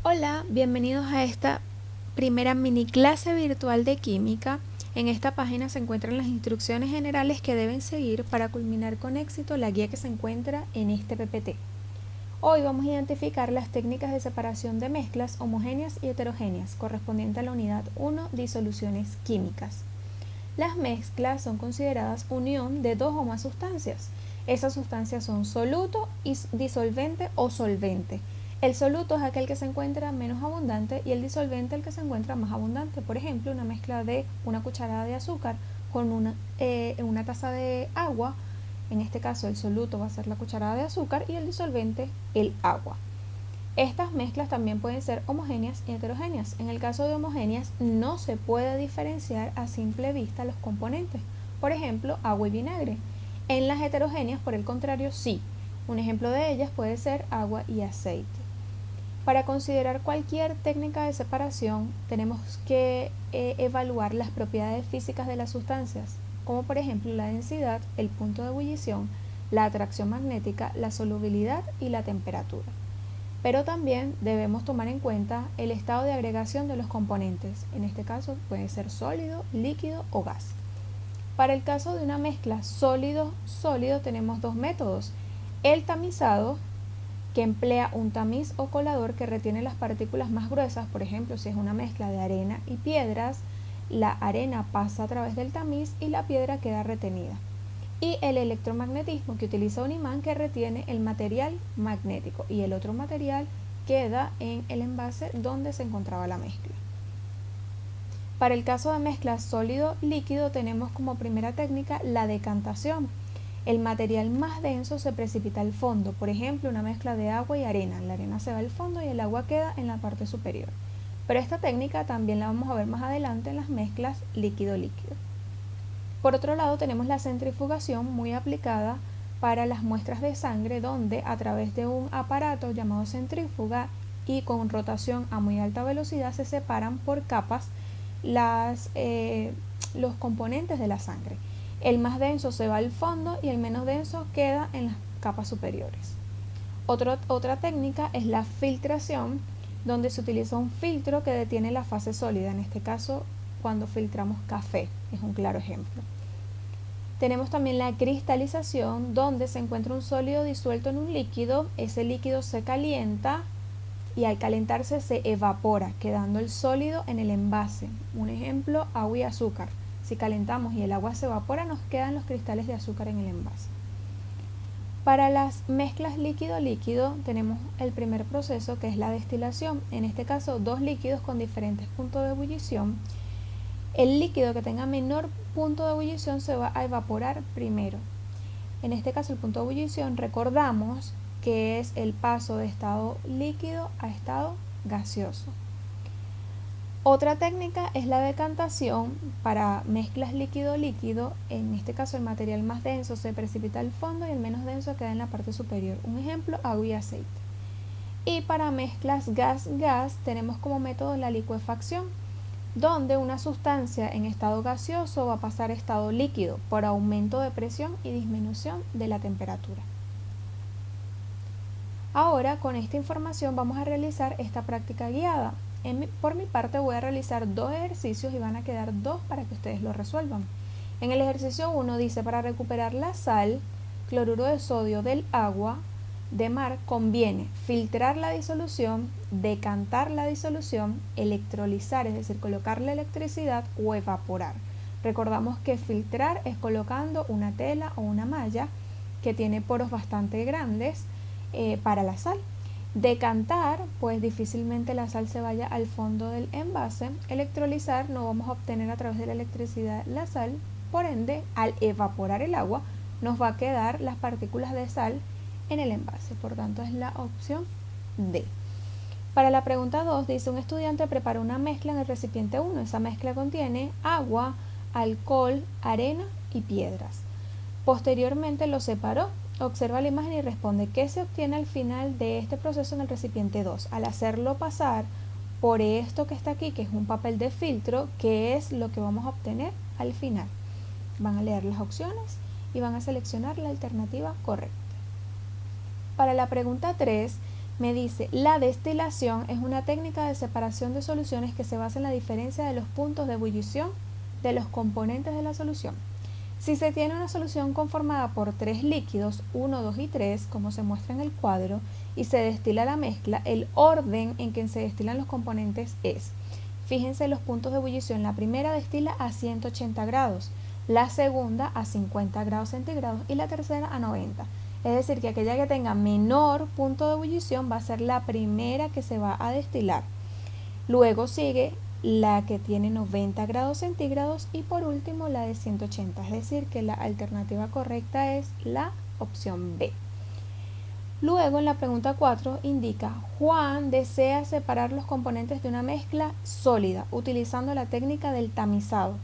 Hola, bienvenidos a esta primera mini clase virtual de química. En esta página se encuentran las instrucciones generales que deben seguir para culminar con éxito la guía que se encuentra en este PPT. Hoy vamos a identificar las técnicas de separación de mezclas homogéneas y heterogéneas correspondiente a la unidad 1, disoluciones químicas. Las mezclas son consideradas unión de dos o más sustancias. Esas sustancias son soluto, disolvente o solvente. El soluto es aquel que se encuentra menos abundante y el disolvente el que se encuentra más abundante. Por ejemplo, una mezcla de una cucharada de azúcar con una taza de agua. En este caso el soluto va a ser la cucharada de azúcar y el disolvente el agua. Estas mezclas también pueden ser homogéneas y heterogéneas. En el caso de homogéneas no se puede diferenciar a simple vista los componentes, por ejemplo, agua y vinagre. En las heterogéneas, por el contrario, sí. Un ejemplo de ellas puede ser agua y aceite. Para considerar cualquier técnica de separación, tenemos que evaluar las propiedades físicas de las sustancias, como por ejemplo la densidad, el punto de ebullición, la atracción magnética, la solubilidad y la temperatura. Pero también debemos tomar en cuenta el estado de agregación de los componentes. En este caso puede ser sólido, líquido o gas. Para el caso de una mezcla sólido-sólido tenemos dos métodos. El tamizado, que emplea un tamiz o colador que retiene las partículas más gruesas. Por ejemplo, si es una mezcla de arena y piedras, la arena pasa a través del tamiz y la piedra queda retenida. Y el electromagnetismo, que utiliza un imán que retiene el material magnético y el otro material queda en el envase donde se encontraba la mezcla. Para el caso de mezcla sólido-líquido tenemos como primera técnica la decantación. El material más denso se precipita al fondo, por ejemplo una mezcla de agua y arena. La arena se va al fondo y el agua queda en la parte superior. Pero esta técnica también la vamos a ver más adelante en las mezclas líquido-líquido. Por otro lado tenemos la centrifugación muy aplicada para las muestras de sangre, donde a través de un aparato llamado centrífuga y con rotación a muy alta velocidad se separan por capas los componentes de la sangre. El más denso se va al fondo y el menos denso queda en las capas superiores. Otra técnica es la filtración, donde se utiliza un filtro que detiene la fase sólida. En este caso, cuando filtramos café, es un claro ejemplo. Tenemos también la cristalización, donde se encuentra un sólido disuelto en un líquido. Ese líquido se calienta y al calentarse se evapora, quedando el sólido en el envase. Un ejemplo, agua y azúcar. Si calentamos y el agua se evapora, nos quedan los cristales de azúcar en el envase. Para las mezclas líquido-líquido tenemos el primer proceso, que es la destilación. En este caso, dos líquidos con diferentes puntos de ebullición. El líquido que tenga menor punto de ebullición se va a evaporar primero. En este caso, el punto de ebullición, recordamos que es el paso de estado líquido a estado gaseoso. Otra técnica es la decantación para mezclas líquido-líquido. En este caso, el material más denso se precipita al fondo y el menos denso queda en la parte superior. Un ejemplo, agua y aceite. Y para mezclas gas-gas tenemos como método la licuefacción, donde una sustancia en estado gaseoso va a pasar a estado líquido por aumento de presión y disminución de la temperatura. Ahora, con esta información vamos a realizar esta práctica guiada. Por mi parte voy a realizar dos ejercicios y van a quedar dos para que ustedes lo resuelvan. En el ejercicio 1 dice: para recuperar la sal, cloruro de sodio del agua de mar, conviene filtrar la disolución, decantar la disolución, electrolizar, es decir, colocarle electricidad, o evaporar. Recordamos que filtrar es colocando una tela o una malla que tiene poros bastante grandes para la sal. Decantar, pues difícilmente la sal se vaya al fondo del envase. Electrolizar, no vamos a obtener a través de la electricidad la sal, por ende, al evaporar el agua, nos va a quedar las partículas de sal en el envase. Por tanto, es la opción D. Para la pregunta 2 dice: un estudiante prepara una mezcla en el recipiente 1. Esa mezcla contiene agua, alcohol, arena y piedras. Posteriormente lo separó. Observa la imagen y responde: ¿qué se obtiene al final de este proceso en el recipiente 2? Al hacerlo pasar por esto que está aquí, que es un papel de filtro, ¿qué es lo que vamos a obtener al final? Van a leer las opciones y van a seleccionar la alternativa correcta. Para la pregunta 3 Me dice, la destilación es una técnica de separación de soluciones que se basa en la diferencia de los puntos de ebullición de los componentes de la solución. Si se tiene una solución conformada por 3 líquidos, 1, 2 y 3, como se muestra en el cuadro, y se destila la mezcla, el orden en que se destilan los componentes es, fíjense los puntos de ebullición, la primera destila a 180 grados, la segunda a 50 grados centígrados y la tercera a 90. Es decir, que aquella que tenga menor punto de ebullición va a ser la primera que se va a destilar. Luego sigue la que tiene 90 grados centígrados y por último la de 180, es decir que la alternativa correcta es la opción B. Luego en la pregunta 4 indica, Juan desea separar los componentes de una mezcla sólida utilizando la técnica del tamizado.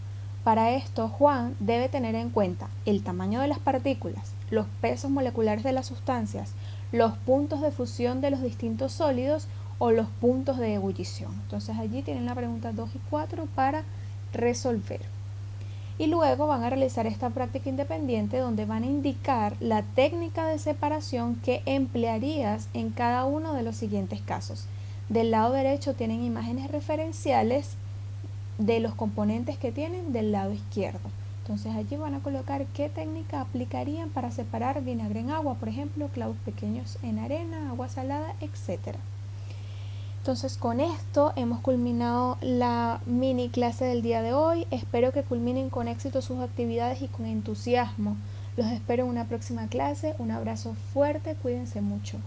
Para esto, Juan debe tener en cuenta el tamaño de las partículas, los pesos moleculares de las sustancias, los puntos de fusión de los distintos sólidos o los puntos de ebullición. Entonces allí tienen la pregunta 2 y 4 para resolver. Y luego van a realizar esta práctica independiente donde van a indicar la técnica de separación que emplearías en cada uno de los siguientes casos. Del lado derecho tienen imágenes referenciales de los componentes que tienen del lado izquierdo. Entonces allí van a colocar qué técnica aplicarían para separar vinagre en agua, por ejemplo, clavos pequeños en arena, agua salada, etc. Entonces con esto hemos culminado la mini clase del día de hoy. Espero que culminen con éxito sus actividades y con entusiasmo. Los espero en una próxima clase. Un abrazo fuerte, cuídense mucho.